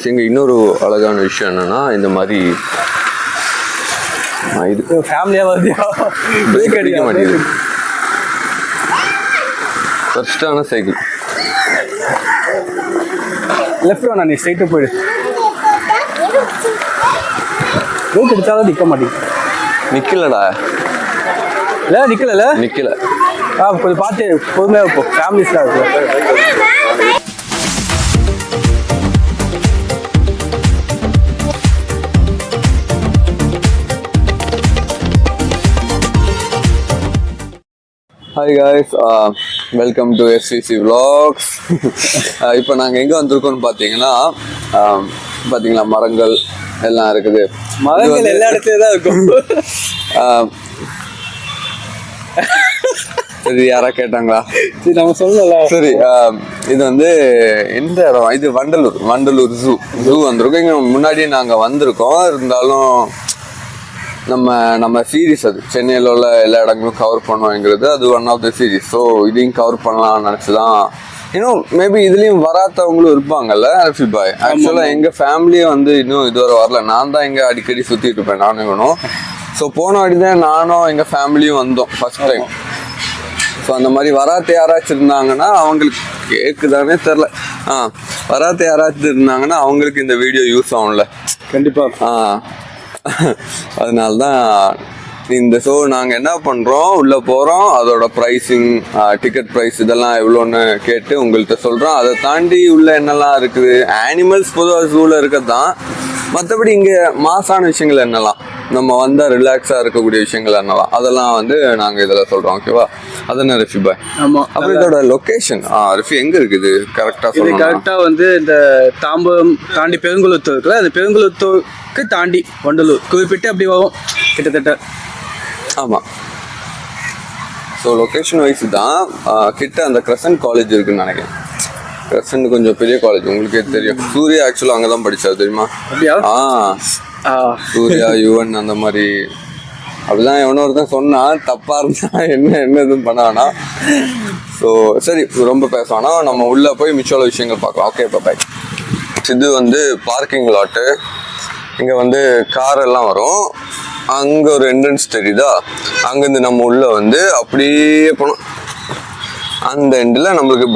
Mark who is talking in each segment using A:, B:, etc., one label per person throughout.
A: இங்கே இன்னொரு அழகான விஷயம் என்னன்னா, இந்த மாதிரி இது
B: ஃபேமிலியாக வருது, பிரேக் அடிக்க
A: மாட்டேங்குது. ஃபர்ஸ்டான சைக்கிள்
B: லெஃப்ட் வேணா, நீ ஸ்ட்ரைட்டாக போயிடு. பிரேக் அடிச்சாலும் நிற்க மாட்டேங்குது.
A: நிற்கலடா.
B: இல்லை நிற்கல கொஞ்சம் பார்த்து பொறுமையாக இப்போ ஃபேமிலிஸ்லாம் இருக்கு.
A: Hi guys, welcome to SVC Vlogs. இப்போ நாங்கள் எங்கே வந்திருக்கோம்னு பார்த்தீங்களா மரங்கள் எல்லாம் இருக்குது.
B: மரங்கள் எல்லா இடத்துலையும் தான் இருக்கும்.
A: சரி, யாரா கேட்டாங்களா?
B: சரி, நம்ம சொல்லலாம்.
A: சரி, இது வந்து எந்த இடம்? இது வண்டலூர் ஜூ வந்திருக்கோம். இங்கே முன்னாடியே நாங்கள் வந்திருக்கோம். இருந்தாலும் நம்ம சீரீஸ் அது சென்னையில் உள்ள எல்லா இடங்களும் கவர் பண்ணுவோங்கிறது அது one of the series. So இதையும் கவர் பண்ணலாம்னு நினச்சி தான். இன்னும் மேபி இதுலேயும் வராதவங்களும் இருப்பாங்கல்ல ரஃபி பாய். ஆக்சுவலாக எங்கள் ஃபேமிலியே வந்து இன்னும் இதுவரை வரல. நான் தான் இங்கே அடிக்கடி சுற்றிட்டு இருப்பேன், நானும் வேணும். ஸோ போன வாட்டி தான் நானும் எங்கள் ஃபேமிலியும் வந்தோம் ஃபர்ஸ்ட் டைம். ஸோ அந்த மாதிரி வராத்த யாராச்சும் இருந்தாங்கன்னா அவங்களுக்கு கேட்குதானே தெரில. வராத்த யாராச்சும் இருந்தாங்கன்னா அவங்களுக்கு இந்த வீடியோ யூஸ் ஆகும்ல.
B: கண்டிப்பாக.
A: அதனால்தான் இந்த ஷோ நாங்கள் என்ன பண்ணுறோம், உள்ளே போகிறோம், அதோட ப்ரைஸிங், டிக்கெட் ப்ரைஸ் இதெல்லாம் எவ்வளோன்னு கேட்டு உங்கள்கிட்ட சொல்கிறோம். அதை தாண்டி உள்ளே என்னெல்லாம் இருக்குது, ஆனிமல்ஸ் பொதுவாக ஜூவில் இருக்கிறது தான். மற்றபடி இங்கே மாசான விஷயங்கள் என்னெல்லாம், நம்ம வந்தால் ரிலாக்ஸாக இருக்கக்கூடிய விஷயங்கள் என்னெல்லாம், அதெல்லாம் வந்து நாங்கள் இதில் சொல்கிறோம். ஓகேவா? அதுன்னு ரஃபி பாய்.
B: ஆமாம்.
A: அப்புறம் இதோட லொக்கேஷன் ரஃபி எங்கே இருக்குது கரெக்டாக
B: சொல்லி? கரெக்டாக வந்து இந்த தாம்பரம் தாண்டி பெருங்குளத்தூர் இருக்குல்ல, அந்த பெருங்குளத்தூருக்கு தாண்டி வண்டலூர் குறிப்பிட்டு அப்படி வரும் கிட்டத்தட்ட.
A: ஆமாம். ஸோ லொக்கேஷன் வைஸ் தான். கிட்ட அந்த கிரசன்ட் காலேஜ் இருக்குன்னு நினைக்கிறேன். கிரசன்ட் கொஞ்சம் பெரிய காலேஜ், உங்களுக்கே தெரியும். சூர்யா ஆக்சுவலாக அங்கே தான் படித்தார், தெரியுமா?
B: அப்படியா?
A: சூர்யா, யுவன் அந்த மாதிரி. அப்படிதான் எவனோ ஒருத்தன் சொன்னான். தப்பாக இருந்தால் என்ன எதுவும் பண்ண வேணாம். ஸோ சரி, ரொம்ப பேச வேணாம். நம்ம உள்ளே போய் மிச்சோல விஷயங்கள் பார்க்கலாம். ஓகே, பாய். இது வந்து பார்க்கிங் லாட்டு. இங்கே வந்து கார் எல்லாம் வரும். அங்கே ஒரு என்ட்ரன்ஸ் தெரியுதா? அங்கேருந்து நம்ம உள்ளே வந்து அப்படியே போனோம். அந்த எண்டில் நம்மளுக்கு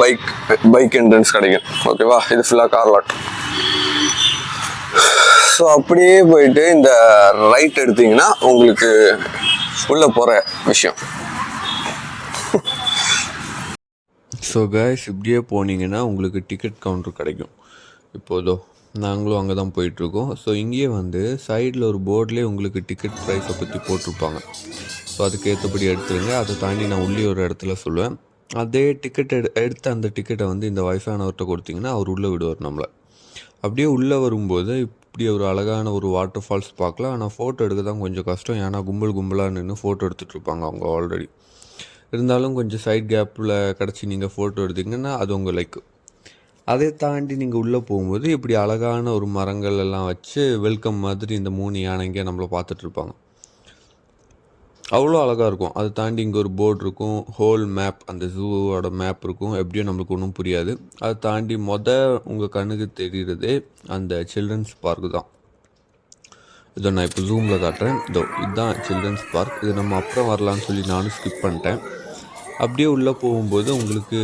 A: பைக் என்ட்ரன்ஸ் கிடைக்கும். ஓகேவா? இது ஃபுல்லாக கார் லாட். ஸோ அப்படியே போயிட்டு இந்த ரைட் எடுத்தீங்கன்னா உங்களுக்கு உள்ளே போகிற விஷயம். ஸோ கைஸ், இப்படியே போனீங்கன்னா உங்களுக்கு டிக்கெட் கவுண்டர் கிடைக்கும். இப்போதோ நாங்களும் அங்கே தான் போயிட்டுருக்கோம். ஸோ இங்கேயே வந்து சைடில் ஒரு போர்ட்லேயே உங்களுக்கு டிக்கெட் ப்ரைஸை பற்றி போட்டிருப்பாங்க. ஸோ அதுக்கு ஏற்றபடி எடுத்துருங்க. அதை தாண்டி நான் உள்ளே ஒரு இடத்துல சொல்லுவேன். அதே டிக்கெட் எடுத்த அந்த டிக்கெட்டை வந்து இந்த வயசானவர்கிட்ட கொடுத்தீங்கன்னா அவர் உள்ளே விடுவார் நம்மளை. அப்படியே உள்ளே வரும்போது இப்படி ஒரு அழகான ஒரு வாட்டர் ஃபால்ஸ் பார்க்கலாம். ஆனால் ஃபோட்டோ எடுக்க தான் கொஞ்சம் கஷ்டம். ஏன்னா கும்பலாக நின்று ஃபோட்டோ எடுத்துகிட்ருப்பாங்க அவங்க ஆல்ரெடி. இருந்தாலும் கொஞ்சம் சைட் கேப்பில் கிடச்சி நீங்கள் ஃபோட்டோ எடுத்திங்கன்னா அது உங்கள் லைக். அதை தாண்டி நீங்கள் உள்ளே போகும்போது இப்படி அழகான ஒரு மரங்கள் எல்லாம் வச்சு வெல்கம் மாதிரி இந்த 3 யானைங்க நம்மளை பார்த்துட்ருப்பாங்க. அவ்வளோ அழகாக இருக்கும். அதை தாண்டி இங்கே ஒரு போர்டு இருக்கும், ஹோல் மேப், அந்த ஜூவோட மேப் இருக்கும். எப்படியும் நம்மளுக்கு ஒன்றும் புரியாது. அதை தாண்டி உங்கள் கண்ணுக்கு தெரிகிறதே அந்த சில்ட்ரன்ஸ் பார்க்கு தான். இதை நான் இப்போ ஜூமில் காட்டுறேன். இதுதான் சில்ட்ரன்ஸ் பார்க். இது நம்ம அப்புறம் வரலான்னு சொல்லி நானும் ஸ்கிப் பண்ணிட்டேன். அப்படியே உள்ளே போகும்போது உங்களுக்கு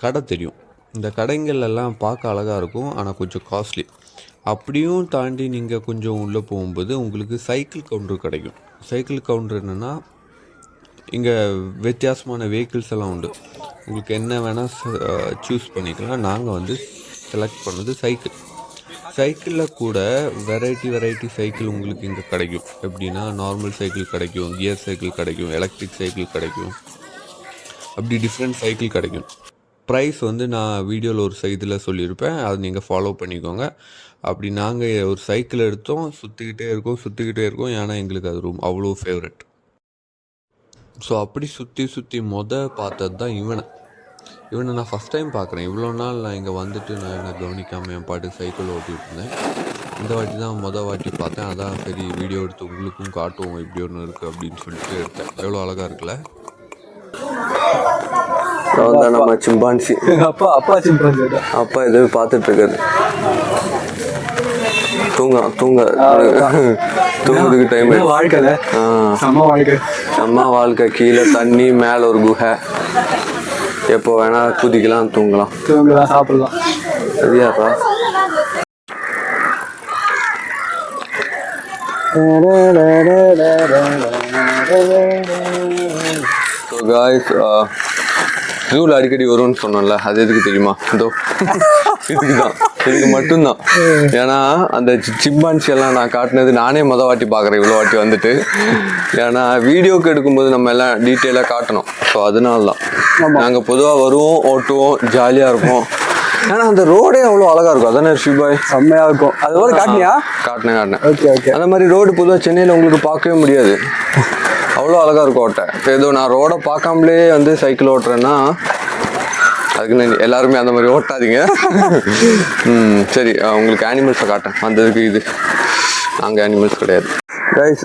A: கடை தெரியும். இந்த கடைகள் எல்லாம் பார்க்க அழகாக இருக்கும், ஆனால் கொஞ்சம் காஸ்ட்லி. அப்படியும் தாண்டி நீங்கள் கொஞ்சம் உள்ளே போகும்போது உங்களுக்கு சைக்கிள் கவுண்டர் கிடைக்கும். சைக்கிள் கவுண்டர் என்னென்னா, இங்கே வித்தியாசமான வெஹிக்கிள்ஸ் எல்லாம் உண்டு. உங்களுக்கு என்ன வேணால் சூஸ் பண்ணிக்கலாம். நாங்கள் வந்து செலக்ட் பண்ணது சைக்கிளில் கூட வெரைட்டி சைக்கிள் உங்களுக்கு இங்கே கிடைக்கும். எப்படின்னா நார்மல் சைக்கிள் கிடைக்கும், கியர் சைக்கிள் கிடைக்கும், எலக்ட்ரிக் சைக்கிள் கிடைக்கும். அப்படி டிஃப்ரெண்ட் சைக்கிள் கிடைக்கும். ப்ரைஸ் வந்து நான் வீடியோவில் ஒரு இதில் சொல்லியிருப்பேன், அதை நீங்கள் ஃபாலோ பண்ணிக்கோங்க. அப்படி நாங்கள் ஒரு சைக்கிள் எடுத்தோம், சுற்றிக்கிட்டே இருக்கோம். ஏன்னா எங்களுக்கு அது அவ்வளோ ஃபேவரட். ஸோ அப்படி சுற்றி பார்த்தது தான் இவனை நான் ஃபஸ்ட் டைம் பார்க்குறேன். இவ்வளோ நாள் நான் இங்கே வந்துட்டு நான் என்ன கவனிக்காமல் என் பாட்டுக்கு சைக்கிள் ஓட்டிகிட்டு இருந்தேன். இந்த வாட்டி தான் வாட்டி பார்த்தேன். அதான் சரி வீடியோ எடுத்து உங்களுக்கும் காட்டுவோம் இப்படி ஒன்று இருக்குது அப்படின்னு சொல்லிட்டு எடுத்தேன். எவ்வளோ அழகாக இருக்குல்ல? நம்ம சிம்பான்சி. அப்பா எதுவும் பார்த்துட்டு இருக்காரு. தூங்குறதுக்கு டைம்.
B: வாழ்க்கை
A: செம்ம வாழ்க்கை. கீழே தண்ணி, மேலே ஒரு குகை, எப்போ வேணா குதிக்கலாம், தூங்கலாம்,
B: சாப்பிடலாம்.
A: சரியாப்பா. ஸோ காய்ஸ், ஜூவில் அடிக்கடி வரும்னு சொன்னோம்ல, அது எதுக்கு தெரியுமா? இதோ இதுக்கு மட்டும்தான். ஏன்னா அந்த சிம்பான்சி எல்லாம் நான் காட்டினது நானே வாட்டி பார்க்குறேன், இவ்வளோ வாட்டி வந்துட்டு. ஏன்னா வீடியோக்கு எடுக்கும்போது நம்ம எல்லாம் டீட்டெயிலாக காட்டணும். ஸோ அதனால தான் நாங்கள் பொதுவாக வருவோம், ஓட்டுவோம், ஜாலியாக இருப்போம். ஏன்னா அந்த ரோடே அவ்வளோ அழகாக இருக்கும். அதானே ரிஷிபாய்?
B: செம்மையாக இருக்கும். அது காட்டினியா?
A: காட்டினேன்.
B: Okay okay.
A: அந்த மாதிரி ரோடு பொதுவாக சென்னையில் உங்களுக்கு பார்க்கவே முடியாது. அவ்வளோ அழகாக இருக்கும் ஓட்டை. இப்போ ஏதோ நான் ரோடை பார்க்காமலே வந்து சைக்கிள் ஓட்டுறேன்னா அதுக்குன்னு எல்லாருமே அந்த மாதிரி ஓட்டாதீங்க. சரி, உங்களுக்கு அனிமல்ஸை காட்டேன். வந்ததுக்கு இது நாங்கள் அனிமல்ஸ் கிடையாது கைஸ்.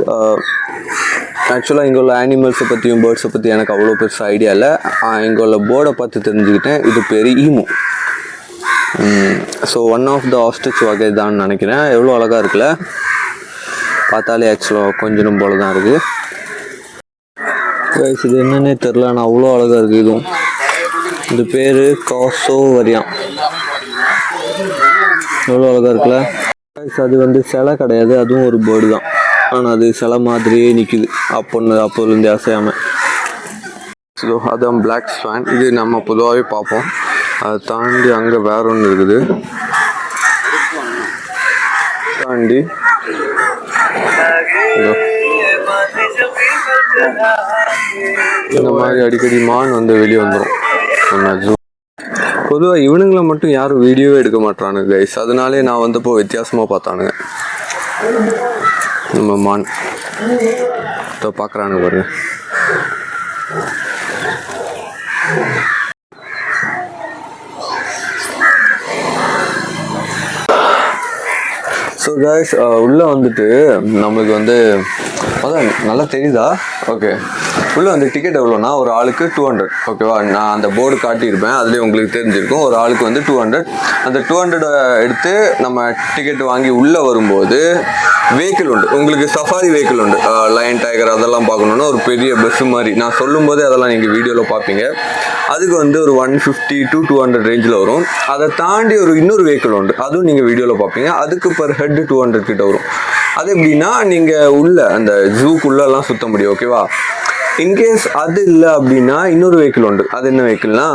A: ஆக்சுவலாக இங்கே உள்ள அனிமல்ஸை பற்றியும் பேர்ட்ஸை பற்றி எனக்கு அவ்வளோ பெருசாக ஐடியா இல்லை. இங்கே உள்ள போர்டை பார்த்து தெரிஞ்சுக்கிட்டேன். இது பேர் emu. So one of the ostrich வகை தான் நினைக்கிறேன். எவ்வளோ அழகாக இருக்குல்ல, பார்த்தாலே ஆக்சுவலாக கொஞ்சம் போல தான் இருக்குது கைஸ். இது என்னன்னே தெரில, ஆனால் அவ்வளோ அழகாக இருக்குது. இதுவும் இது பேர் காசோ வரியான். எவ்வளோ அழகாக இருக்குல்ல கைஸ். அது வந்து சிலை கிடையாது, அதுவும் ஒரு பேர்டு தான். ஆனால் அது சிலை மாதிரியே நிற்குது அப்போலேருந்து அசையாமல். ஸோ அதான் பிளாக் ஸ்வான். இது நம்ம பொதுவாகவே பார்ப்போம். அதை தாண்டி அங்கே வேற ஒன்று இருக்குது. தாண்டி இந்த மாதிரி அடிக்கடி மான் வந்து வெளியே வந்துடும். பொதுவாக இவனுங்களை மட்டும் யாரும் வீடியோவே எடுக்க மாட்டானுங்க கைஸ். அதனாலே நான் வந்தப்போ வித்தியாசமாக பார்த்தானுங்க. நம்ம மான் பார்க்குறானுங்க பாருங்க. ஸோ கைஸ், உள்ளே வந்துட்டு நம்மளுக்கு வந்து அதான் நல்லா தெரியுதா? ஓகே. உள்ளே வந்து டிக்கெட் எவ்வளோனா ஒரு ஆளுக்கு 200. ஓகேவா? நான் அந்த போர்டு காட்டியிருப்பேன், அதுலேயே உங்களுக்கு தெரிஞ்சிருக்கும். ஒரு ஆளுக்கு வந்து 200. அந்த 200 எடுத்து நம்ம டிக்கெட் வாங்கி உள்ளே வரும்போது வெஹிக்கிள் உண்டு. உங்களுக்கு சஃபாரி வெஹிக்கிள் உண்டு. லயன், டைகர் அதெல்லாம் பார்க்கணுன்னா ஒரு பெரிய பஸ்ஸு மாதிரி. நான் சொல்லும் போதே அதெல்லாம் நீங்கள் வீடியோவில் பார்ப்பீங்க. அதுக்கு வந்து ஒரு 150 to 200 ரேஞ்சில் வரும். அதை தாண்டி இன்னொரு வெஹிக்கிள் உண்டு, அதுவும் நீங்கள் வீடியோவில் பார்ப்பீங்க. அதுக்கு பர் ஹெட் 200 கிட்ட வரும். அது எப்படின்னா நீங்கள் உள்ள அந்த ஜூக்குள்ளெல்லாம் சுற்ற முடியும். ஓகேவா? இன்கேஸ் அது இல்லை அப்படின்னா இன்னொரு வெஹிக்கிள் உண்டு. அது என்ன வெஹிக்கிள்னா,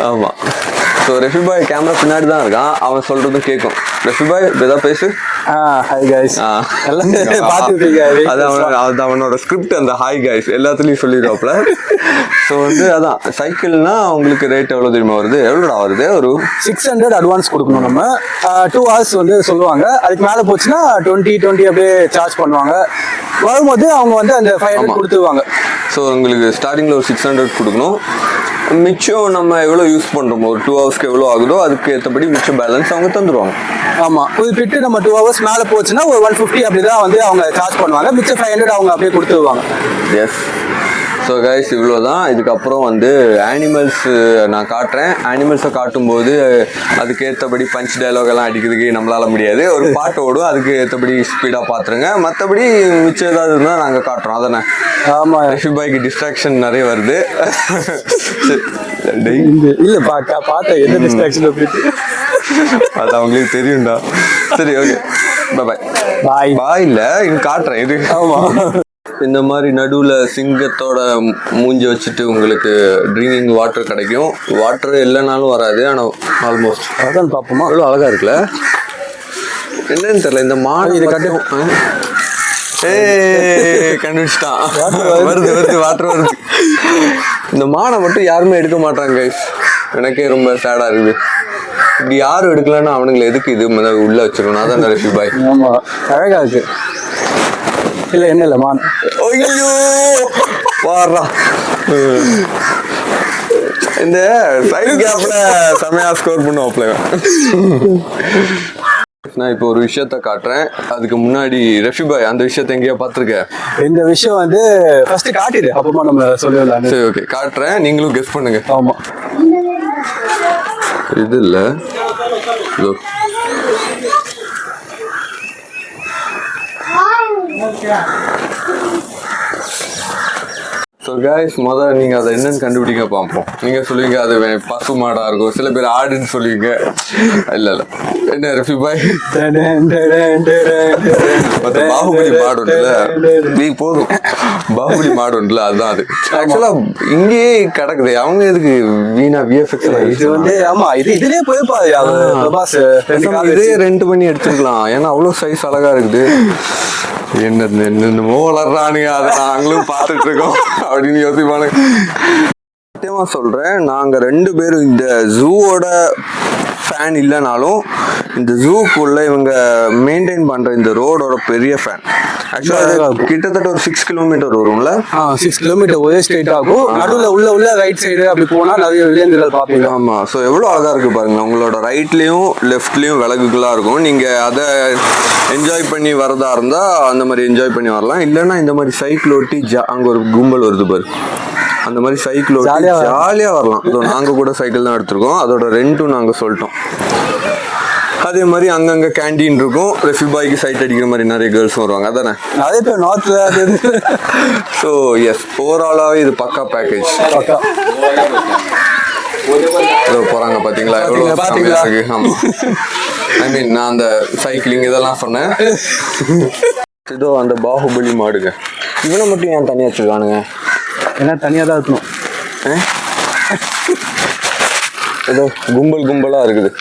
A: ஆமாம். ஸோ ரெஃபிபாய் கேமரா பின்னாடி தான் இருக்கான், அவன் சொல்கிறதும் கேட்கும். ரெஃபிபாய் ஏதாவது பேசு.
B: Hi guys.
A: அது அவனோட ஸ்கிரிப்ட், அந்த ஹாய் கைஸ் எல்லாத்துலேயும் சொல்லிடுவாப்புல. ஸோ வந்து அதான் சைக்கிள்னா உங்களுக்கு ரேட் எவ்வளோ தெரியுமா வருது? எவ்வளோடா வருது? ஒரு
B: 600 அட்வான்ஸ் கொடுக்கணும். நம்ம 2 hours வந்து சொல்லுவாங்க. அதுக்கு மேலே போச்சுன்னா 20 அப்படியே சார்ஜ் பண்ணுவாங்க. வரும்போது அவங்க வந்து அந்த 500 கொடுத்துருவாங்க.
A: ஸோ உங்களுக்கு ஸ்டார்டிங்கில் ஒரு 600 கொடுக்கணும். மிச்சம் நம்ம எவ்வளோ யூஸ் பண்ணுறோமோ ஒரு 2 ஹவர்ஸ்க்கு எவ்வளோ ஆகுதோ அதுக்கு ஏற்றபடி மிச்சம் பேலன்ஸ் அவங்க தந்துடுவாங்க.
B: ஆமாம், குறிப்பிட்டு நம்ம 2 hours மேலே போச்சுன்னா ஒரு 150 அப்படி தான் வந்து அவங்க சார்ஜ் பண்ணுவாங்க. மிச்சம் 500 அவங்க அப்படியே கொடுத்துருவாங்க.
A: எஸ். ஸோ கைஸ், இவ்வளோ தான். இதுக்கப்புறம் வந்து அனிமல்ஸ் நான் காட்டுறேன். அனிமல்ஸை காட்டும்போது அதுக்கேற்றபடி பஞ்ச் டைலாக் எல்லாம் அடிக்கிறதுக்கு நம்மளால முடியாது. ஒரு பாட்டு ஓடும், அதுக்கு ஏற்றபடி ஸ்பீடாக பார்த்துருங்க. மற்றபடி மிச்சம் ஏதாவது இருந்தால் நாங்கள் காட்டுறோம். அதானே?
B: ஆமாம்.
A: ரெஃபிபாய்க்கு டிஸ்ட்ராக்ஷன் நிறைய வருது.
B: இல்லை பார்த்தேன் என்ன டிஸ்ட்ராக்ஷன் அப்படின்ட்டு.
A: அது அவங்களுக்கு தெரியும்டா. சரி, ஓகே, பாய் பாய் பாய். இல்லை இன்னும் காட்டுறேன் இது. ஆமாம். இந்த மாதிரி நடுவில் சிங்கத்தோட மூஞ்சி வச்சுட்டு உங்களுக்கு ட்ரிங்கிங் வாட்டர் கிடைக்கும். வாட்டர் இல்லைனாலும் வராது, ஆனால் ஆல்மோஸ்ட்
B: அதான் பார்ப்போமா.
A: அவ்வளோ அழகாக இருக்குல்ல, என்னன்னு தெரியல. இந்த மாடு இதை கட்டும். கண்டுபிடிச்சிட்டான். வருது வருது, வாட்டர் வருது. இந்த மானை மட்டும் யாருமே எடுக்க மாட்டாங்க கைஸ். எனக்கே ரொம்ப சேடாக இருக்குது. இப்படி யாரும் எடுக்கலன்னா அவனுங்களை எதுக்கு இது உள்ள வச்சிருக்கணும்? அதான் ரெஃபிபாய்.
B: ஆமாம், அழகாக இருக்கு. இல்லை என்ன இல்லை மான்.
A: ஐயோ வாடுறா. இந்த சைடு கேப்ல செமையா ஸ்கோர் பண்ணுவாப்ல. நான் இப்போ ஒரு விஷயத்த காட்டுறேன். அதுக்கு முன்னாடி ரெஃபிபாய் அந்த விஷயத்த எங்கேயோ பார்த்துருக்க?
B: இந்த விஷயம் வந்து ஃபர்ஸ்ட் காட்டிடு, அப்புறமா நம்ம சொல்லிடலாம்.
A: சரி, ஓகே, காட்டுறேன். நீங்களும் கெஸ் பண்ணுங்க.
B: ஆமாம்,
A: இது இல்லை.
C: இதோ. ஸோ கைஸ் முதல்ல நீங்கள் அதை என்னன்னு கண்டுபிடிக்க பார்ப்போம். நீங்கள் சொல்லுவீங்க அது பசு மாடாக இருக்கும், சில பேர் ஆடுன்னு சொல்லுவீங்க. இல்லை இல்லை என்ன ரஃபி பாய் மற்ற பாகுபலி மாடு உண்டுல, நீ போதும் பாகுபலி மாடு உண்டுல, அதுதான் அது. ஆக்சுவலாக இங்கேயே கிடக்குது, அவங்க எதுக்கு வீணா விஎஃப்எக்ஸ்
B: இது வந்து ஆமா இது இதுலயே போயிருப்பாரு
C: இதே ரெண்ட் பண்ணி எடுத்துருக்கலாம். ஏன்னா அவ்வளோ சைஸ் அழகா இருக்குது. என்னென்னமோ வளர்றானுங்க, அதை நாங்களும் பார்த்துட்டு இருக்கோம் அப்படின்னு யோசிப்பானுங்க. சத்தியமா சொல்றேன், நாங்க 2 பேரும் இந்த ஜூவோட ஃபேன் இல்லைனாலும் இந்த ஜூக்குள்ள இவங்க மெயின்டைன் பண்ற இந்த ரோடோட பெரிய ஃபேன். ஆக்சுவலா கிட்டத்தட்ட ஒரு 6 கிலோமீட்டர் வரும்ல.
B: 6 கிலோமீட்டர் ஒரே ஸ்ட்ரெயிட் ஆகும். நடுவில் உள்ள ரைட் சைடு அப்படி போனா நிறைய விலங்குகள் பார்ப்பீங்க.
C: ஆமா, ஸோ எவ்வளோ அழகா இருக்கு பாருங்க. உங்களோட ரைட்லயும் லெஃப்ட்லயும் விலங்குகளா இருக்கும். நீங்க அதை என்ஜாய் பண்ணி வரதா இருந்தா அந்த மாதிரி என்ஜாய் பண்ணி வரலாம். இல்லைன்னா இந்த மாதிரி சைக்கிள் ஓட்டி அங்க ஒரு கும்பல் வருது பாரு, அந்த மாதிரி சைக்கிள் ஓட்டி ஜாலியா வரலாம். நாங்க கூட சைக்கிள் தான் எடுத்திருக்கோம், அதோட ரெண்ட்டும் நாங்க சொல்லிட்டோம். அதே மாதிரி அங்கங்க கேண்டீன் இருக்கும். ரெஃபி பாய்க்கு சைட் அடிக்கிற மாதிரி நிறைய கேர்ள்ஸும் வருவாங்க, அதானே?
B: அதே பேர் நார்த்ல.
C: ஸோ எஸ், ஓவராலாவே இது பக்கா பேக்கேஜ். போறாங்க பாத்தீங்களா, எவ்வளவு கம்மியா இருக்கு. ஆமா, ஐ மீன் நான் அந்த சைக்கிளிங் இதெல்லாம் சொன்னேன். இதோ அந்த பாகுபலி மாடுங்க, இவனை மட்டும் ஏன் தனியா வச்சிருக்கானுங்க?
B: ஏன்னா தனியா தான் இருக்கணும்.
C: ஏதோ கும்பலா இருக்குது.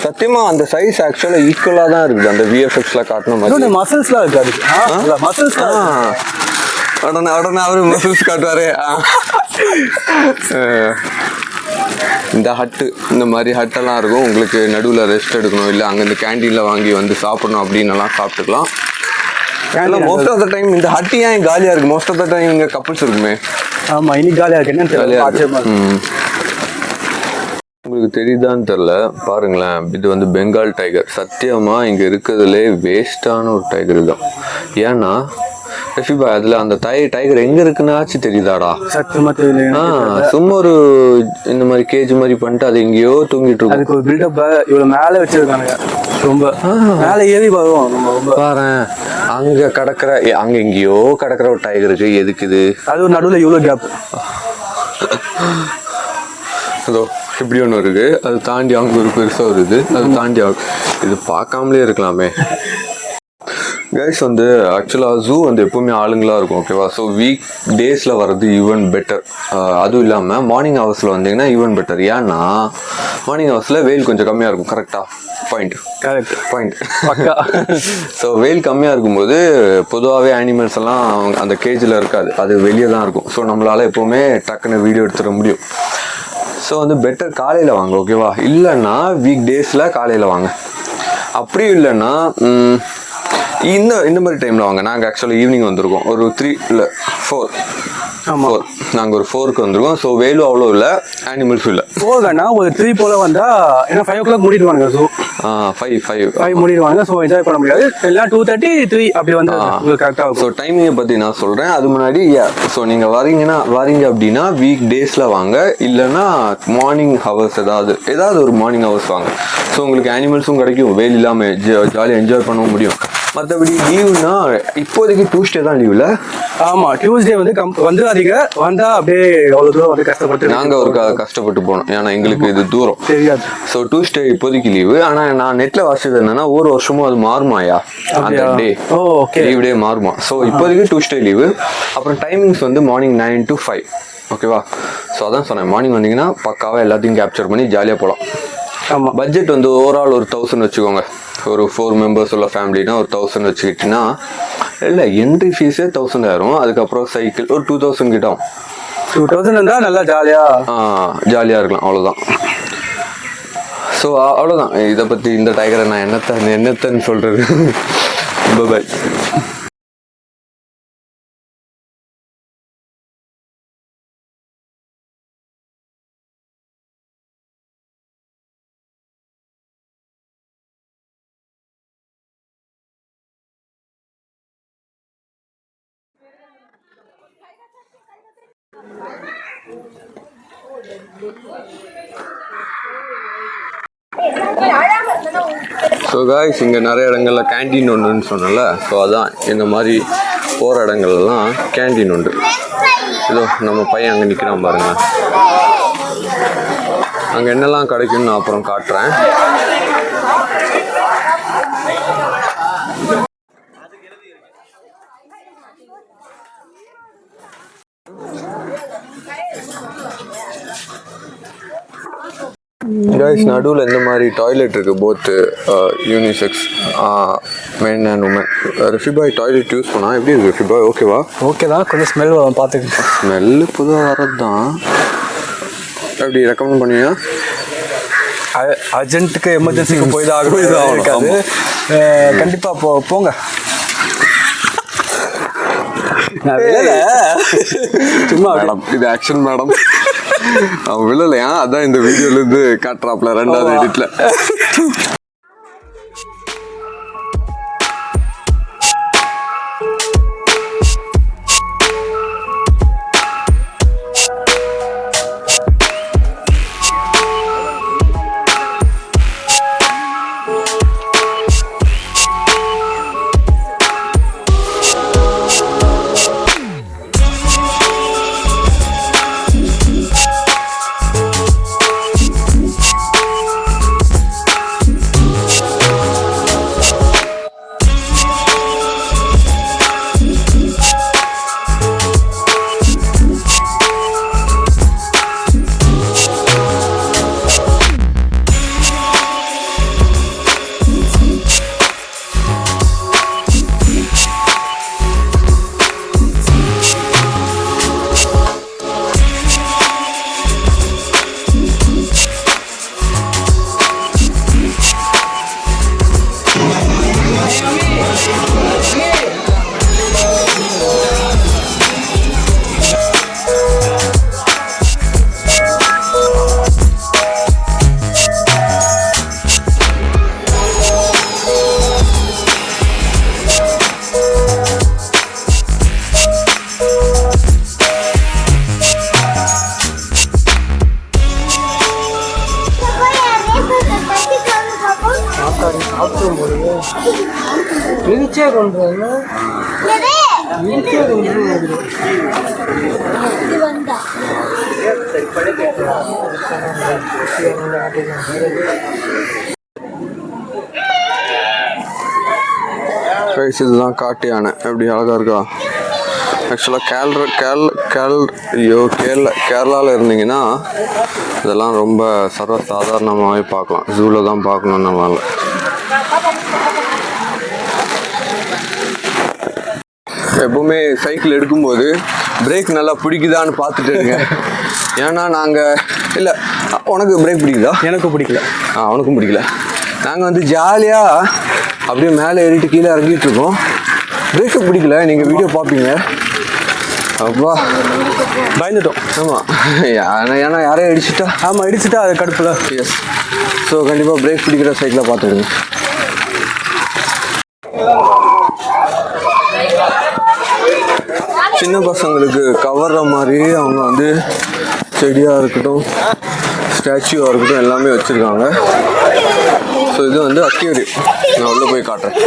C: சத்தியமா அந்த சைஸ் ஆக்சுவலா ஈக்குவலா தான் இருக்குது அந்த விஎஃப்எக்ஸ்ல காட்டின மாதிரி.
B: மசில்ஸ்லாம் இருக்காது.
C: உடனே அவரு மசில்ஸ் காட்டுவாரு. இந்த ஹட்டு, இந்த மாதிரி ஹட்டெல்லாம் இருக்கும். உங்களுக்கு நடுவில் ரெஸ்ட் எடுக்கணும், இல்லை அங்கே இந்த கேண்டீனில் வாங்கி வந்து சாப்பிடணும் அப்படின்னு எல்லாம் சாப்பிட்டுக்கலாம். மோஸ்ட் ஆஃப் த டைம் இந்த ஹட்டு ஏன் காலியாக இருக்குது? மோஸ்ட் ஆஃப் த டைம் இங்கே கப்புள்ஸ் இருக்குமே.
B: ஆமாம், இன்னைக்கு காலியாக இருக்கு. என்ன
C: ஜாலியாக உங்களுக்கு தெரியுதான்னு தெரில, பாருங்களேன். இது வந்து பெங்கால் டைகர். சத்தியமாக இங்கே இருக்கிறதுலே வேஸ்டான ஒரு டைகர் தான். ஏன்னா ரஃபிபா அதில் அந்த டைகர் எங்கே இருக்குன்னாச்சு தெரியுதாடா?
B: சத்தியமா தெரியல.
C: சும்மா ஒரு இந்த மாதிரி கேஜ் மாதிரி பண்ணிட்டு அது எங்கேயோ தூங்கிட்டு இருக்கும்.
B: அதுக்கு ஒரு பில்டப் இவ்வளோ மேலே வச்சிருக்காங்க. ரொம்ப மேலே ஏறி வரும்.
C: பாரு அங்கே கிடக்கிற, அங்கே எங்கேயோ கிடக்கிற ஒரு டைகருக்கு எதுக்கு இது?
B: அது ஒரு நடுவில் இவ்வளோ கேப்.
C: அதோ இப்படி ஒன்று இருக்கு, அது தாண்டி அங்கே ஒரு பெருசாக வருது, அது தாண்டி இது பார்க்காமலே இருக்கலாமே. கைஸ் வந்து ஆக்சுவலாக ஜூ வந்து எப்போவுமே ஆளுங்களாக இருக்கும், ஓகேவா? ஸோ வீக் டேஸில் வர்றது ஈவன் பெட்டர். அதுவும் இல்லாமல் மார்னிங் ஹவர்ஸில் வந்தீங்கன்னா ஈவன் பெட்டர். ஏன்னா மார்னிங் ஹவர்ஸில் வெயில் கொஞ்சம் கம்மியாக இருக்கும். கரெக்டாக பாயிண்ட். பக்கா. ஸோ வெயில் கம்மியாக இருக்கும்போது பொதுவாகவே அனிமல்ஸ் எல்லாம் அந்த கேஜில் இருக்காது, அது வெளியே தான் இருக்கும். ஸோ நம்மளால் எப்போவுமே டக்குன்னு வீடியோ எடுத்துட முடியும். ஸோ வந்து பெட்டர் காலையில் வாங்க, ஓகேவா? இல்லைன்னா வீக் டேஸில் காலையில் வாங்க. அப்படியும் இல்லைன்னா இந்த மாதிரி டைமில் வாங்க. நாங்கள் ஆக்சுவலாக ஈவினிங் வந்திருக்கோம், ஒரு 3 இல்லை 4. ஆமாம், நாங்கள் ஒரு 4க்கு வந்திருக்கோம். ஸோ வெயிலும் அவ்வளோ இல்லை, அனிமல்ஸும் இல்லை.
B: 4 வேணா ஒரு 3 போல வந்தால், ஏன்னா 5 o'clock மூடிடுவாங்க. ஸோ 5 மூடிடுவாங்க. ஸோ என்ஜாய் பண்ண முடியாது. எல்லாம் 2:30 3 அப்படி வந்து கரெக்டாக.
C: ஸோ டைமிங்கை பற்றி நான் சொல்கிறேன். அது முன்னாடி ஸோ நீங்கள் வரீங்க அப்படின்னா வீக் டேஸில் வாங்க. இல்லைன்னா மார்னிங் ஹவர்ஸ் ஏதாவது ஒரு மார்னிங் ஹவர்ஸ் வாங்க. ஸோ உங்களுக்கு அனிமல்ஸும் கிடைக்கும், வெயில் இல்லாமல் ஜாலியாக என்ஜாய் பண்ணவும் முடியும். மற்றபடி லீவுனா இப்போதைக்கு டியூஸ்டே தான் லீவில்.
B: ஆமாம், டியூஸ்டே வந்து அதிக வந்தால் அப்படியே அவ்வளோ தூரம் வந்து கஷ்டப்பட்டு
C: நாங்கள் ஒரு கஷ்டப்பட்டு போனோம். ஏன்னா எங்களுக்கு இது தூரம் தெரியாது. ஸோ டியூஸ்டே இப்போதைக்கு லீவு. ஆனால் நான் நெட்டில் வாசிச்சது என்னன்னா ஒரு வருஷமும் அது மாறுமாயா, அந்த டே லீவ் டே மாறுமா. ஸோ இப்போதைக்கு டியூஸ்டே லீவு. அப்புறம் டைமிங்ஸ் வந்து மார்னிங் 9 to 5, ஓகேவா? ஸோ அதான் சொன்னேன், மார்னிங் வந்தீங்கன்னா பக்காவாக எல்லாத்தையும் கேப்சர் பண்ணி ஜாலியாக போகலாம். ஆமாம், பட்ஜெட் வந்து ஓவரால் ஒரு 1000 வச்சுக்கோங்க. ஒரு 4 members உள்ள ஃபேமிலினா ஒரு 1000 வச்சுக்கிட்டிங்கன்னா, இல்லை என்ட்ரி ஃபீஸே 1000 ஆயிரும். அதுக்கப்புறம் சைக்கிள் ஒரு 2000 கிட்ட ஆகும்.
B: 2000 இருந்தால் நல்லா
C: ஜாலியாக இருக்கலாம், அவ்வளோதான். ஸோ அவ்வளோதான். இதை பற்றி இந்த டைகரை நான் என்னத்தன்னு சொல்கிறது. பை. ஸோ காய்ஸ் இங்கே நிறைய இடங்கள்ல கேண்டீன் உண்டுன்னு சொன்னல. ஸோ அதான் இந்த மாதிரி போகிற இடங்கள்லாம் கேண்டீன் உண்டு. இதோ நம்ம பையன் அங்கே நிற்கிறான் பாருங்க. அங்கே என்னெல்லாம் கிடைக்கும்னு நான் அப்புறம் காட்டுறேன். கைஸ் நடுவில் இந்த மாதிரி டாய்லெட் இருக்குது, both unisex men and women. ரிஃபிபாய் டாய்லெட் யூஸ் பண்ணால் எப்படி இருக்குது ரிஃபிபாய்? ஓகேவா?
B: ஓகே தான், கொஞ்சம் ஸ்மெல் வரும் பார்த்துக்கிட்டு.
C: ஸ்மெல்லு பொதுவாக வர்றது தான். எப்படி ரெக்கமெண்ட் பண்ணுவீங்க?
B: அர்ஜென்ட்டுக்கு எமர்ஜென்சிக்கு போய் தான் இருக்காது. கண்டிப்பாக போங்க.
C: சும்மா மேடம், இது ஆக்ஷன் மேடம். அவன் விழலையா, அதான் இந்த வீடியோலேருந்து காட்டுறாப்ல 2வது எடிட்ல. இதுதான் காட்டு யானை. எப்படி அழகா இருக்கா? ஆக்சுவலாக கேரளாவில் இருந்தீங்கன்னா இதெல்லாம் ரொம்ப சர்வசாதாரணமாகவே பார்க்கலாம். ஜூவில் தான் பார்க்கணும் நம்மளால. எப்பவுமே சைக்கிள் எடுக்கும்போது பிரேக் நல்லா பிடிக்குதான்னு பார்த்துட்டு இருங்க. ஏன்னா நாங்கள் இல்லை, உனக்கு பிரேக் பிடிக்குதா?
B: எனக்கும் பிடிக்கல.
C: அவனுக்கும் பிடிக்கல. நாங்கள் வந்து ஜாலியாக அப்படியே மேலே ஏறிட்டு கீழே இறங்கிட்டு இருக்கோம். பிரேக்கு பிடிக்கல. நீங்கள் வீடியோ பார்ப்பீங்க. அப்பா
B: பயந்துட்டோம்.
C: ஆமாம், ஏன்னா யாரையும் இடிச்சிட்டா.
B: ஆமாம், இடிச்சிட்டா அது கடுப்பில்.
C: எஸ். ஸோ கண்டிப்பாக பிரேக் பிடிக்கிற சைக்கிளை பார்த்துடுங்க. சின்ன பசங்களுக்கு கவர்ற மாதிரி அவங்க வந்து செடியாக இருக்கட்டும், ஸ்டாச்சுவாக இருக்கட்டும், எல்லாமே வச்சுருக்காங்க. ஸோ இது வந்து அக்வேரியம். நான் உள்ளே போய் காட்டுறேன்.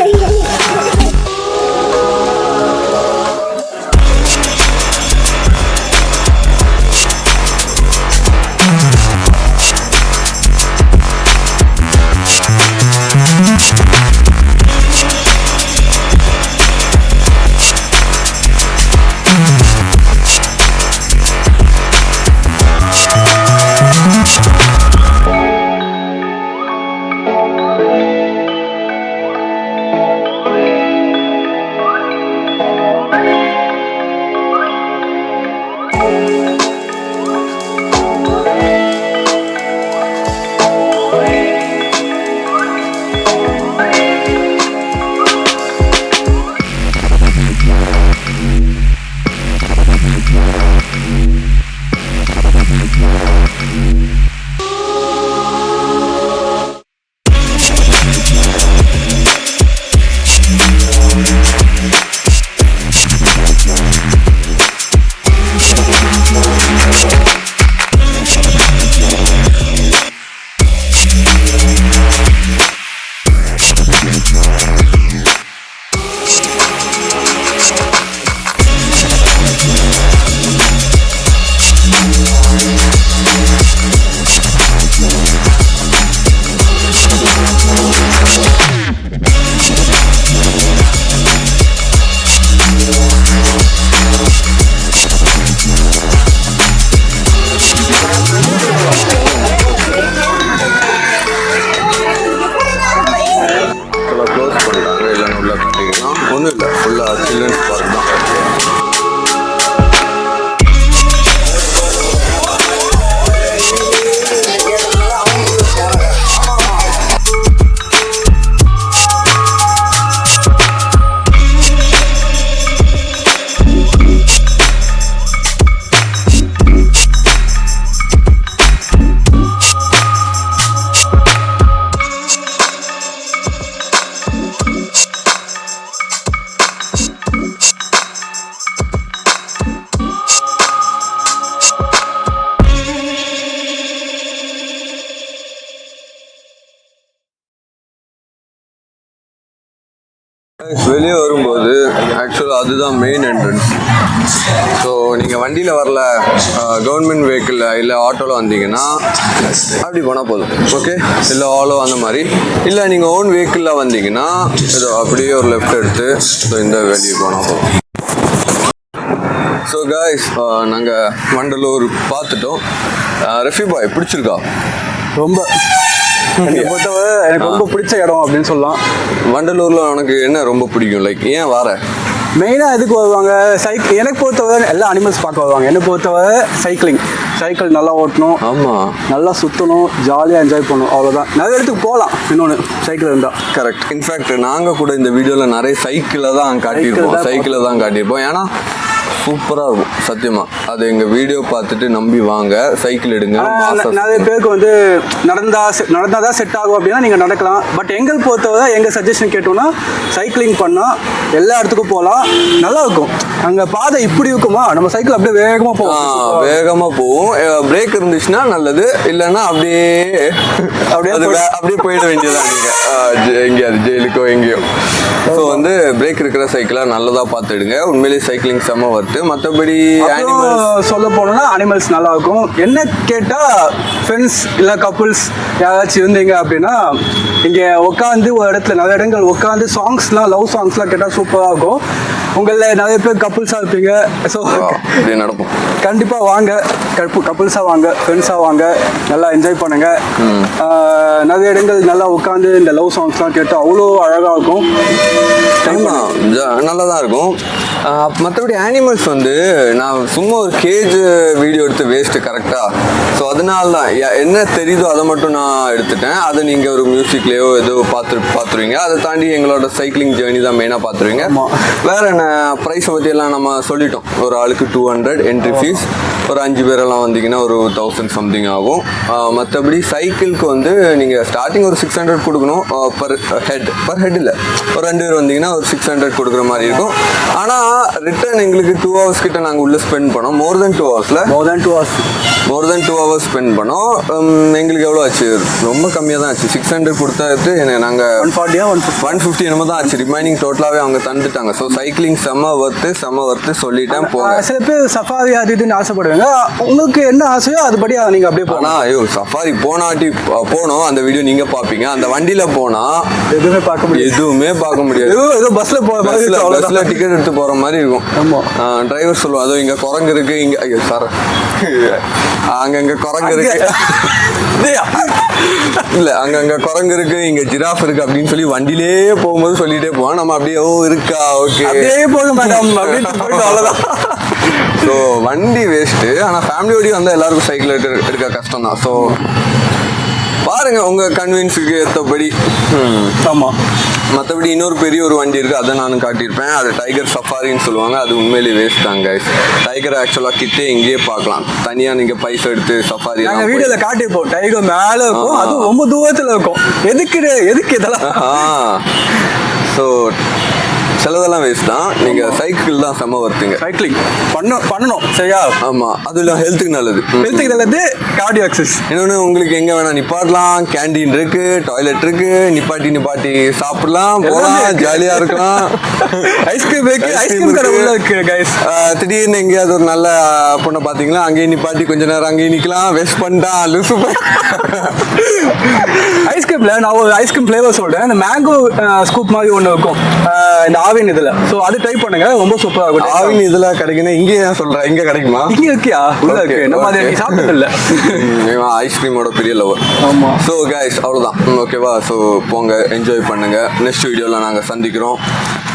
C: வெளியே வரும்போது ஆக்சுவலாக அதுதான் மெயின் என்ட்ரன்ஸ். ஸோ நீங்கள் வண்டியில் வரல, கவர்மெண்ட் வெஹிக்கிளில் இல்லை ஆட்டோவில் வந்தீங்கன்னா அப்படி போனால் போதும். ஓகே, இல்லை ஆலோ அந்த மாதிரி. இல்லை நீங்கள் ஓன் வெஹிக்கிளில் வந்தீங்கன்னா இதோ அப்படியே ஒரு லெஃப்ட் எடுத்து ஸோ இந்த வெளியே போனால் போதும். ஸோ காய்ஸ், நாங்கள் வண்டலூர் பார்த்துட்டோம். ரஃபி பாய் பிடிச்சிருக்கா?
B: ரொம்ப என்னை பொறுத்தவரை எனக்கு ரொம்ப பிடிச்ச இடம் அப்படின்னு சொல்லலாம்.
C: வண்டலூரில் உனக்கு என்ன ரொம்ப பிடிக்கும்? லைக் ஏன் வர?
B: மெயினாக எதுக்கு வருவாங்க? எனக்கு பொறுத்தவரை எல்லா அனிமல்ஸ் பார்க்க வருவாங்க. என்னை பொறுத்தவரை சைக்கிள் நல்லா ஓட்டணும்,
C: ஆமாம்,
B: நல்லா சுற்றணும், ஜாலியாக என்ஜாய் பண்ணணும், அவ்வளோதான். நிறைய இடத்துக்கு போகலாம் இன்னொன்று சைக்கிள் இருந்தால்.
C: கரெக்ட். இன்ஃபேக்ட் நாங்கள் கூட இந்த வீடியோவில் நிறைய சைக்கிளை தான் காட்டியிருப்போம். ஏன்னா சூப்பராக இருக்கும் சத்தியமாக. அது எங்கள் வீடியோ பார்த்துட்டு நம்பி வாங்க, சைக்கிள் எடுங்க.
B: நிறைய பேருக்கு வந்து நடந்தால் தான் செட் ஆகும் அப்படின்னா நீங்கள் நடக்கலாம். பட் எங்கள் பொறுத்தவரை எங்கள் சஜஷன் கேட்டோம்னா சைக்கிளிங் பண்ணால் எல்லா இடத்துக்கும் போகலாம், நல்லா இருக்கும். அங்கே பாதை இப்படி இருக்குமா, நம்ம சைக்கிள் அப்படியே வேகமாக
C: போகும். பிரேக் இருந்துச்சுன்னா நல்லது, இல்லைன்னா அப்படியே போயிட வேண்டியதான் நீங்கள் எங்கேயாவது ஜெயிலுக்கோ எங்கேயோ. ஸோ வந்து பிரேக் இருக்கிற சைக்கிளாக நல்லதாக பார்த்துடுங்க. உண்மையிலேயே சைக்கிளிங் செம்ம வருது. மற்றபடி
B: சொல்ல போனோம்னா அனிமல்ஸ் நல்லா இருக்கும். என்ன கேட்டால் ஃப்ரெண்ட்ஸ் இல்லை கப்புள்ஸ் யாராச்சும் இருந்தீங்க அப்படின்னா இங்கே உட்காந்து ஒரு இடத்துல நிறைய இடங்கள் உட்காந்து லவ் சாங்ஸ்லாம் கேட்டால் சூப்பராக இருக்கும். உங்களில் நிறைய பேர் கப்புள்ஸாக இருப்பீங்க. ஸோ
C: நடக்கும்.
B: கண்டிப்பாக வாங்க, கப்புள்ஸாக வாங்க, ஃப்ரெண்ட்ஸாக வாங்க, நல்லா என்ஜாய் பண்ணுங்க. நிறைய இடங்கள் நல்லா உட்காந்து இந்த லவ் சாங்ஸ்லாம் கேட்டால் அவ்வளோ அழகாக இருக்கும்.
C: நல்லா தான் இருக்கும். மற்றபடி அனிமல்ஸ் வந்து நான் சும்மா ஒரு கேஜ் வீடியோ எடுத்து வேஸ்ட்டு கரெக்டாக. ஸோ அதனால தான் என்ன தெரியுதோ அதை மட்டும் நான் எடுத்துட்டேன். அதை நீங்கள் ஒரு மியூசிக்லேயோ ஏதோ பார்த்துருவீங்க. அதை தாண்டி எங்களோட சைக்கிளிங் ஜேர்னி தான் மெயினாக பார்த்துருவீங்க. வேறு என்ன ப்ரைஸை பற்றியெல்லாம் நம்ம சொல்லிட்டோம். ஒரு ஆளுக்கு 200 என்ட்ரி ஃபீஸ். ஒரு 5 பேரெல்லாம் வந்தீங்கன்னா ஒரு 1000 சம்திங் ஆகும். மற்றபடி சைக்கிளுக்கு வந்து நீங்கள் ஸ்டார்டிங் ஒரு 600 கொடுக்கணும் பர் ஹெட் இல்லை, ஒரு 2 பேர் வந்தீங்கன்னா ஒரு 600 கொடுக்குற மாதிரி இருக்கும். ஆனால் ரிட்டர்ன் எங்களுக்கு 2 hours கிட்ட நாங்கள் உள்ளே ஸ்பெண்ட் பண்ணோம். மோர் தென் 2 hours ஸ்பெண்ட் பண்ணோம். எங்களுக்கு எவ்வளோ ஆச்சு? ரொம்ப கம்மியாக தான் ஆச்சு. 600 கொடுத்தாட்டு நாங்கள் 150 என்னமோ தான் ஆச்சு. ரிமைனிங் டோட்டலாகவே அவங்க தந்துட்டாங்க. ஸோ சைக்கிளிங் செம்ம ஒர்த்து சொல்லிட்டேன். போங்க.
B: சில பேர் சஃபாரி அது இதுன்னு ஆசைப்படுவாங்க. உங்களுக்கு என்ன ஆசையோ அதுபடி நீங்கள் அப்படியே போகலாம்.
C: ஐயோ சஃபாரி போனோம், அந்த வீடியோ நீங்கள் பார்ப்பீங்க. அந்த வண்டியில் போனால் எதுவுமே பார்க்க முடியாது. ஏதோ பஸ்ஸில் டிக்கெட் எடுத்து போகிற மாதிரி இருக்கும். டிரைவர் சொல்லுவோம், அதோ இங்கே குரங்கு இருக்கு, இங்கே சார் அங்கங்கே குரங்கு இருக்கு, இல்லை அங்கங்கே குரங்கு இருக்கு, இங்கே ஜிராஃப் இருக்கு அப்படின்னு சொல்லி வண்டியிலே போகும்போது சொல்லிட்டே போவோம். நம்ம அப்படியே இருக்கா ஓகே போக மேடம் அப்படின்னு அவ்வளோதான். ஸோ வண்டி வேஸ்ட்டு. ஆனால் ஃபேமிலியோடய வந்தால் எல்லாருக்கும் சைக்கிள் எடுக்க கஷ்டம் தான். ஸோ பாருங்க உங்கள் கன்வீன்ஸுக்கு ஏற்றபடி.
B: ஆமாம்.
C: மற்றபடி இன்னொரு பெரிய ஒரு வண்டி இருக்குது, அதை நானும் காட்டியிருப்பேன். அது டைகர் சஃபாரின்னு சொல்லுவாங்க. அது உண்மையிலேயே வேஸ்ட் தாங்க. டைகர் ஆக்சுவலாக கிட்டே இங்கேயே பார்க்கலாம். தனியாக நீங்கள் பைசா எடுத்து சஃபாரி
B: நாங்கள் வீடியோவில் காட்டியிருப்போம். டைகர் மேலே இருக்கும், அதுவும் ரொம்ப தூரத்தில் இருக்கும். எதுக்கு இதெல்லாம்?
C: ஸோ சிலதெல்லாம் வேஸ்ட் தான். நீங்கள் சைக்கிள் தான் செம்ம வருத்துங்க.
B: சைக்கிளிங் பண்ணணும் சரியா? ஆமாம்,
C: அது இல்லை ஹெல்த்துக்கு நல்லது.
B: Cardio exercise.
C: இன்னொன்று உங்களுக்கு எங்கே வேணால் நிப்பாட்டலாம். கேண்டீன் இருக்கு, டாய்லெட் இருக்கு, நிப்பாட்டி சாப்பிடலாம், போகலாம், ஜாலியாக இருக்கலாம்.
B: ஐஸ்கிரீம் இருக்கு கைஸ்.
C: திடீர்னு எங்கேயாவது ஒரு நல்ல பொண்ணை பார்த்தீங்களா, அங்கேயே நிப்பாட்டி கொஞ்ச நேரம் அங்கேயே நிற்கலாம். வேஸ்ட் பண்ணிட்டான் லூசு.
B: ஐஸ்கிரீம்ல நான் ஒரு ஐஸ்கிரீம் ஃப்ளேவர் சொல்றேன். இந்த மேங்கோ ஸ்கூப் மாதிரி ஒன்று இருக்கும் இந்த ஆவின் இதுல. ஸோ அது ட்ரை பண்ணுங்க, ரொம்ப சூப்பராக இருக்கும்.
C: ஆவின் இதுல கிடைக்குன்னா இங்கே ஏன் சொல்றேன், இங்கே கிடைக்குமா?
B: இங்கே இருக்கியா? உள்ள இருக்கு. நம்ம அதை சாப்பிட்டது இல்லை.
C: ஐஸ்கிரீமோட பெரிய லவர்.
B: ஆமாம்.
C: ஸோ கைஸ் அவ்வளோதான், ஓகேவா? ஸோ போங்க, என்ஜாய் பண்ணுங்க. நெக்ஸ்ட் வீடியோவில் நாங்கள் சந்திக்கிறோம்.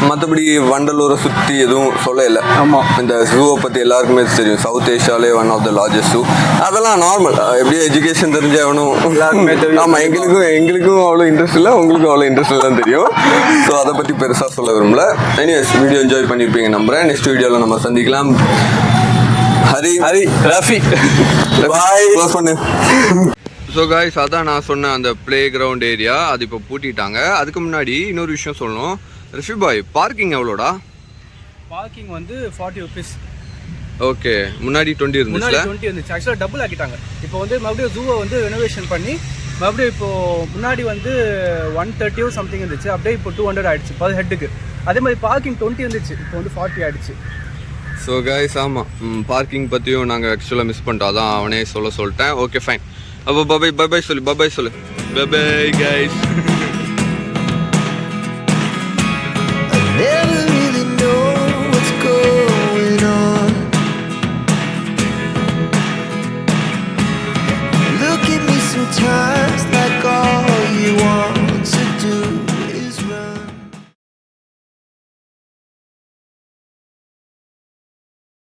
C: மற்றபடி வண்டலூரை சுற்றி எதுவும் சொல்ல இல்லை.
B: ஆமாம்.
C: இந்த ஜூவை பற்றி எல்லாருக்குமே தெரியும். சவுத் ஏஷியாலே one of the largest zoo. அதெல்லாம் நார்மல். எப்படியும் எஜுகேஷன் தெரிஞ்சவனும் எல்லாருக்குமே தெரியும். ஆமாம், எங்களுக்கும் அவ்வளோ இன்ட்ரெஸ்ட் இல்லை, உங்களுக்கும் அவ்வளோ இன்ட்ரெஸ்ட் இல்லைன்னு தெரியும். ஸோ அதை பற்றி பெருசாக சொல்ல விரும்பல. எனிவேஸ் வீடியோ என்ஜாய் பண்ணியிருப்பீங்க நம்புறேன். நெக்ஸ்ட் வீடியோவில் நம்ம சந்திக்கலாம். ஹரி ரஃபி பாய். க்ளோஸ் பண்ணு. ஸோ காய்ஸ், அதான் நான் சொன்ன அந்த ப்ளே கிரவுண்ட் ஏரியா அது இப்போ பூட்டிட்டாங்க. அதுக்கு முன்னாடி இன்னொரு விஷயம் சொல்லணும். ரஃபி பாய், பார்க்கிங் எவ்வளோடா?
B: பார்க்கிங் வந்து 40 rupees.
C: ஓகே, முன்னாடி 20 இருந்துச்சு.
B: ஆக்சுவலாக டபுள் ஆக்கிட்டாங்க. இப்போ வந்து மறுபடியும் ஜூவை வந்து ரெனோவேஷன் பண்ணி மறுபடியும் இப்போ முன்னாடி வந்து 130 சம்திங் இருந்துச்சு, அப்படியே இப்போ 200 ஆயிடுச்சு பர் ஹெட்டுக்கு. அதே மாதிரி பார்க்கிங் 20 இருந்துச்சு, இப்போ வந்து 40 ஆயிடுச்சு.
C: ஸோ கைஸ் ஆமாம், பார்க்கிங் பற்றியும் நாங்கள் ஆக்சுவலாக மிஸ் பண்ணிட்டோம், அதான் அவனே சொல்லிட்டேன். ஓகே ஃபைன், அப்போ பபாய் சொல்லு, பபாய் கைஸ்.